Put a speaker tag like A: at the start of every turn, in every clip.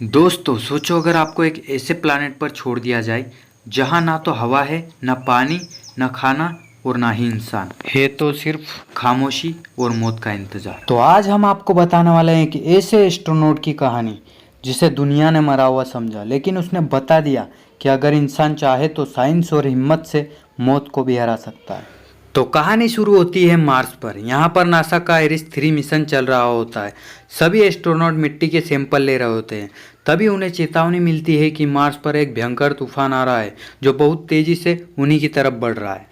A: दोस्तों सोचो अगर आपको एक ऐसे प्लानेट पर छोड़ दिया जाए जहां ना तो हवा है, ना पानी, ना खाना और ना ही इंसान है, तो सिर्फ खामोशी और मौत का इंतजार। तो आज हम आपको बताने वाले हैं कि ऐसे एस्ट्रोनॉट की कहानी जिसे दुनिया ने मरा हुआ समझा, लेकिन उसने बता दिया कि अगर इंसान चाहे तो साइंस और हिम्मत से मौत को भी हरा सकता है। तो कहानी शुरू होती है मार्स पर। यहाँ पर नासा का एरिस 3 मिशन चल रहा होता है। सभी एस्ट्रोनॉट मिट्टी के सैंपल ले रहे होते हैं। तभी उन्हें चेतावनी मिलती है कि मार्स पर एक भयंकर तूफान आ रहा है जो बहुत तेजी से उन्हीं की तरफ बढ़ रहा है।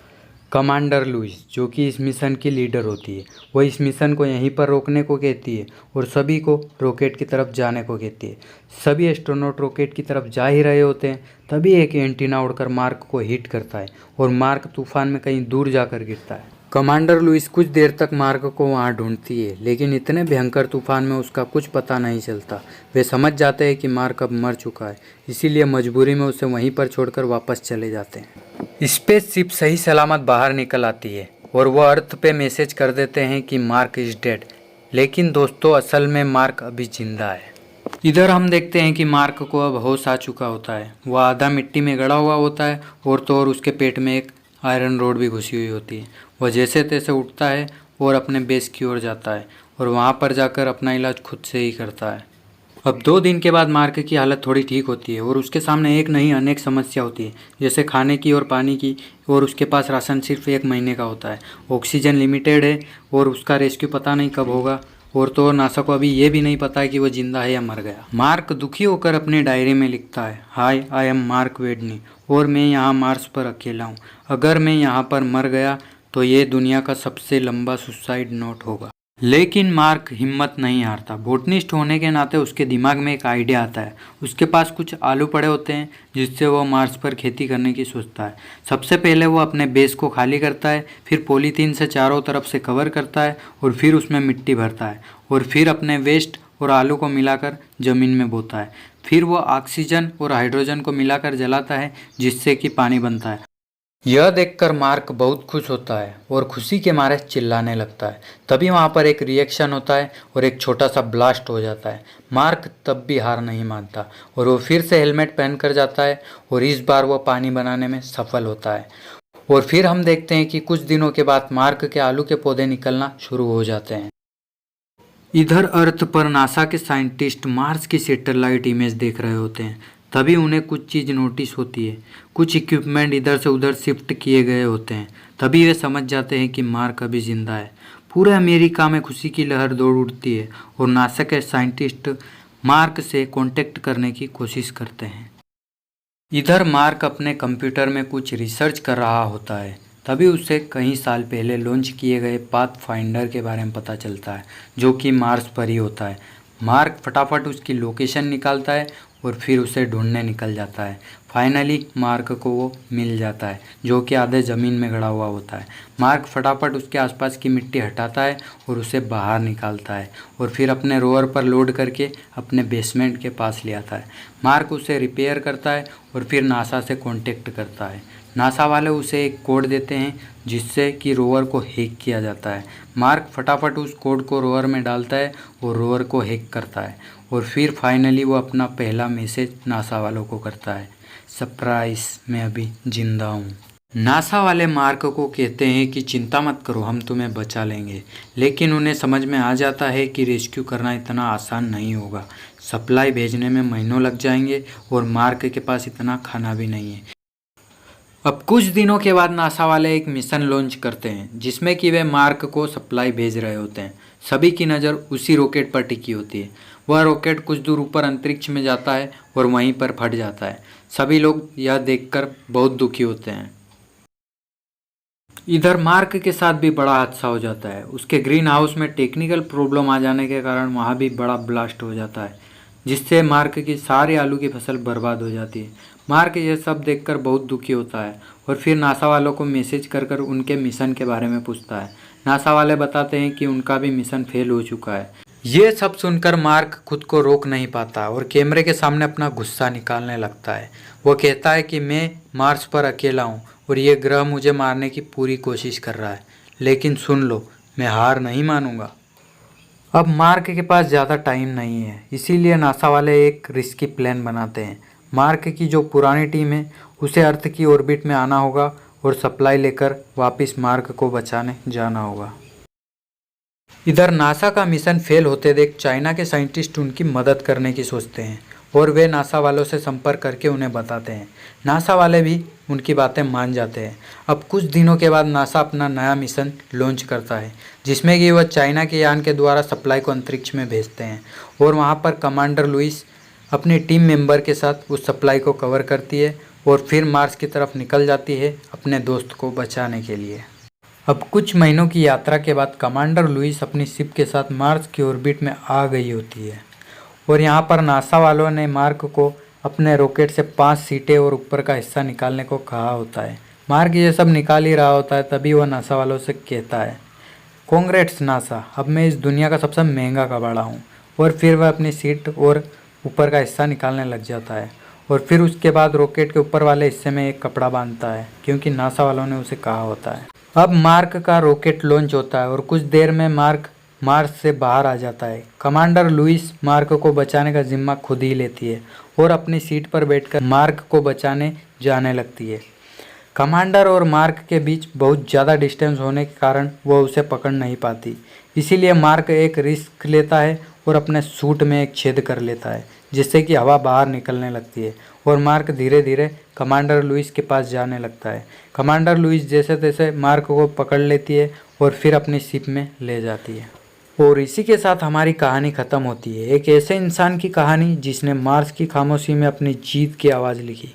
A: कमांडर लुइस, जो कि इस मिशन की लीडर होती है, वो इस मिशन को यहीं पर रोकने को कहती है और सभी को रॉकेट की तरफ जाने को कहती है। सभी एस्ट्रोनॉट रॉकेट की तरफ जा ही रहे होते हैं, तभी एक एंटीना उड़कर मार्क को हिट करता है और मार्क तूफान में कहीं दूर जाकर गिरता है। कमांडर लुइस कुछ देर तक मार्क को वहां ढूंढती है, लेकिन इतने भयंकर तूफान में उसका कुछ पता नहीं चलता। वे समझ जाते हैं कि मार्क अब मर चुका है, इसीलिए मजबूरी में उसे वहीं पर छोड़कर वापस चले जाते हैं। स्पेसशिप सही सलामत बाहर निकल आती है और वह अर्थ पे मैसेज कर देते हैं कि मार्क इज डेड। लेकिन दोस्तों, असल में मार्क अभी जिंदा है। इधर हम देखते हैं कि मार्क को अब होश आ चुका होता है। वह आधा मिट्टी में गड़ा हुआ होता है और तो और उसके पेट में एक आयरन रोड भी घुसी हुई होती है। वह जैसे तैसे उठता है और अपने बेस की ओर जाता है और वहाँ पर जाकर अपना इलाज खुद से ही करता है। अब 2 दिन के बाद मार्क की हालत थोड़ी ठीक होती है और उसके सामने एक नहीं अनेक समस्या होती है, जैसे खाने की और पानी की। और उसके पास राशन सिर्फ 1 महीने का होता है, ऑक्सीजन लिमिटेड है और उसका रेस्क्यू पता नहीं कब होगा। और तो और नासा को अभी ये भी नहीं पता है कि वो जिंदा है या मर गया। मार्क दुखी होकर अपनी डायरी में लिखता है, हाय आई एम मार्क वेडनी और मैं यहाँ मार्स पर अकेला हूँ। अगर मैं यहाँ पर मर गया तो ये दुनिया का सबसे लंबा सुसाइड नोट होगा। लेकिन मार्क हिम्मत नहीं हारता। बोटनिस्ट होने के नाते उसके दिमाग में एक आइडिया आता है। उसके पास कुछ आलू पड़े होते हैं जिससे वो मार्स पर खेती करने की सोचता है। सबसे पहले वो अपने बेस को खाली करता है, फिर पॉलीथीन से चारों तरफ से कवर करता है और फिर उसमें मिट्टी भरता है और फिर अपने वेस्ट और आलू को मिलाकर ज़मीन में बोता है। फिर वो ऑक्सीजन और हाइड्रोजन को मिलाकर जलाता है जिससे कि पानी बनता है। यह देखकर मार्क बहुत खुश होता है और खुशी के मारे चिल्लाने लगता है। तभी वहाँ पर एक रिएक्शन होता है और एक छोटा सा ब्लास्ट हो जाता है। मार्क तब भी हार नहीं मानता और वो फिर से हेलमेट पहनकर जाता है और इस बार वो पानी बनाने में सफल होता है। और फिर हम देखते हैं कि कुछ दिनों के बाद मार्क के आलू के पौधे निकलना शुरू हो जाते हैं। इधर अर्थ पर नासा के साइंटिस्ट मार्स की सैटेलाइट इमेज देख रहे होते हैं। तभी उन्हें कुछ चीज़ नोटिस होती है। कुछ इक्विपमेंट इधर से उधर शिफ्ट किए गए होते हैं। तभी वे समझ जाते हैं कि मार्क अभी जिंदा है। पूरे अमेरिका में खुशी की लहर दौड़ उठती है और नासा के साइंटिस्ट मार्क से कांटेक्ट करने की कोशिश करते हैं। इधर मार्क अपने कंप्यूटर में कुछ रिसर्च कर रहा होता है। तभी उसे कई साल पहले लॉन्च किए गए पाथ फाइंडर के बारे में पता चलता है, जो कि मार्स पर ही होता है। मार्क फटाफट उसकी लोकेशन निकालता है और फिर उसे ढूंढने निकल जाता है। फाइनली मार्क को वो मिल जाता है, जो कि आधे ज़मीन में गड़ा हुआ होता है। मार्क फटाफट उसके आसपास की मिट्टी हटाता है और उसे बाहर निकालता है और फिर अपने रोवर पर लोड करके अपने बेसमेंट के पास ले आता है। मार्क उसे रिपेयर करता है और फिर नासा से कांटेक्ट करता है। नासा वाले उसे एक कोड देते हैं जिससे कि रोवर को हैक किया जाता है। मार्क फटाफट उस कोड को रोवर में डालता है और रोवर को हैक करता है और फिर फाइनली वो अपना पहला मैसेज नासा वालों को करता है, सरप्राइज, मैं अभी जिंदा हूँ। नासा वाले मार्क को कहते हैं कि चिंता मत करो, हम तुम्हें बचा लेंगे। लेकिन उन्हें समझ में आ जाता है कि रेस्क्यू करना इतना आसान नहीं होगा। सप्लाई भेजने में महीनों लग जाएंगे और मार्क के पास इतना खाना भी नहीं है। अब कुछ दिनों के बाद नासा वाले एक मिशन लॉन्च करते हैं जिसमें कि वे मार्क को सप्लाई भेज रहे होते हैं। सभी की नज़र उसी रॉकेट पर टिकी होती है। वह रॉकेट कुछ दूर ऊपर अंतरिक्ष में जाता है और वहीं पर फट जाता है। सभी लोग यह देखकर बहुत दुखी होते हैं। इधर मार्क के साथ भी बड़ा हादसा हो जाता है। उसके ग्रीन हाउस में टेक्निकल प्रॉब्लम आ जाने के कारण वहाँ भी बड़ा ब्लास्ट हो जाता है, जिससे मार्क की सारी आलू की फसल बर्बाद हो जाती है। मार्क यह सब देखकर बहुत दुखी होता है और फिर नासा वालों को मैसेज कर कर उनके मिशन के बारे में पूछता है। नासा वाले बताते हैं कि उनका भी मिशन फेल हो चुका है। ये सब सुनकर मार्क खुद को रोक नहीं पाता और कैमरे के सामने अपना गुस्सा निकालने लगता है। वो कहता है कि मैं मार्स पर अकेला हूँ और ये ग्रह मुझे मारने की पूरी कोशिश कर रहा है, लेकिन सुन लो, मैं हार नहीं मानूंगा। अब मार्क के पास ज़्यादा टाइम नहीं है, इसीलिए नासा वाले एक रिस्की प्लान बनाते हैं। मार्क की जो पुरानी टीम है उसे अर्थ की ऑर्बिट में आना होगा और सप्लाई लेकर वापस मार्क को बचाने जाना होगा। इधर नासा का मिशन फेल होते देख चाइना के साइंटिस्ट उनकी मदद करने की सोचते हैं और वे नासा वालों से संपर्क करके उन्हें बताते हैं। नासा वाले भी उनकी बातें मान जाते हैं। अब कुछ दिनों के बाद नासा अपना नया मिशन लॉन्च करता है, जिसमें कि वह चाइना के यान के द्वारा सप्लाई को अंतरिक्ष में भेजते हैं और वहां पर कमांडर लुइस अपनी टीम मेंबर के साथ उस सप्लाई को कवर करती है और फिर मार्स की तरफ निकल जाती है अपने दोस्त को बचाने के लिए। अब कुछ महीनों की यात्रा के बाद कमांडर लुइस अपनी शिप के साथ मार्स की ऑर्बिट में आ गई होती है और यहाँ पर नासा वालों ने मार्क को अपने रॉकेट से 5 सीटें और ऊपर का हिस्सा निकालने को कहा होता है। मार्क ये सब निकाल ही रहा होता है, तभी वह नासा वालों से कहता है, कांग्रेट्स नासा, अब मैं इस दुनिया का सबसे महंगा कबाड़ा हूँ। और फिर वह अपनी सीट और ऊपर का हिस्सा निकालने लग जाता है और फिर उसके बाद रॉकेट के ऊपर वाले हिस्से में एक कपड़ा बांधता है, क्योंकि नासा वालों ने उसे कहा होता है। अब मार्क का रॉकेट लॉन्च होता है और कुछ देर में मार्क मार्स से बाहर आ जाता है। कमांडर लुइस मार्क को बचाने का जिम्मा खुद ही लेती है और अपनी सीट पर बैठकर मार्क को बचाने जाने लगती है। कमांडर और मार्क के बीच बहुत ज़्यादा डिस्टेंस होने के कारण वह उसे पकड़ नहीं पाती, इसीलिए मार्क एक रिस्क लेता है और अपने सूट में एक छेद कर लेता है, जिससे कि हवा बाहर निकलने लगती है और मार्क धीरे धीरे कमांडर लुइस के पास जाने लगता है। कमांडर लुइस जैसे तैसे मार्क को पकड़ लेती है और फिर अपनी शिप में ले जाती है। और इसी के साथ हमारी कहानी ख़त्म होती है, एक ऐसे इंसान की कहानी जिसने मार्स की खामोशी में अपनी जीत की आवाज़ लिखी।